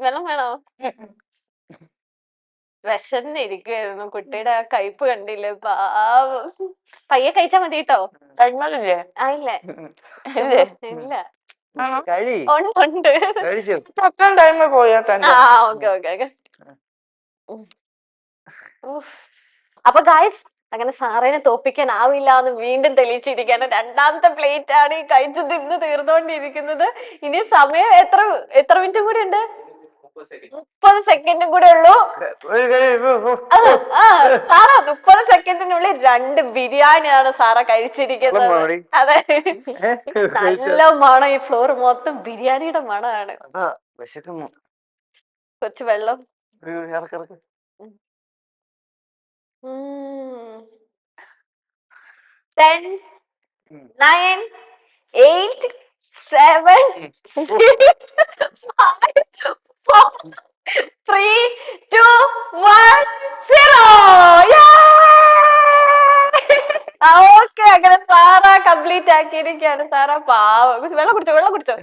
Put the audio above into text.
വെള്ളം വേണോ? വിശന്നിരിക്കുവായിരുന്നു. കുട്ടിയുടെ ആ കയ്പ്പ് കണ്ടില്ലേ, പാവം. പയ്യെ കഴിച്ചാ മതി കേട്ടോ. ടൈമല്ലേ? ഇല്ല ഇല്ലേ? ഇല്ല, കഴി. ഉണ്ട്. അത്രയും ടൈം പോയോട്ടെ. Okay okay okay. അപ്പൊ ഗായ്സ്, അങ്ങനെ സാറേനെ തോപ്പിക്കാനാവില്ല എന്ന് വീണ്ടും തെളിയിച്ചിരിക്കുകയാണ്. രണ്ടാമത്തെ പ്ലേറ്റ് ആണ് ഈ കഴിച്ചു തിന്ന് തീർന്നുകൊണ്ടിരിക്കുന്നത്. ഇനി സമയം എത്ര മിനിറ്റും കൂടി ഉണ്ട്? 30 സെക്കൻഡും കൂടെ ഉള്ളൂ. സാറ 30 സെക്കൻഡിനുള്ളിൽ 2 ബിരിയാണിയാണ് സാറ കഴിച്ചിരിക്കുന്നത്. അതെ, നല്ല മണം. ഈ ഫ്ലോർ മൊത്തം ബിരിയാണിയുടെ മണമാണ്. കുറച്ച് വെള്ളം. 10, 9, 8, 7, 6, 5, 4, 3, 2, 1, 0. ഓക്കെ, അങ്ങനെ സാറ കംപ്ലീറ്റ് ആക്കിയിരിക്കുകയാണ്. സാറ പാവം. വെള്ളം കുടിച്ചോ.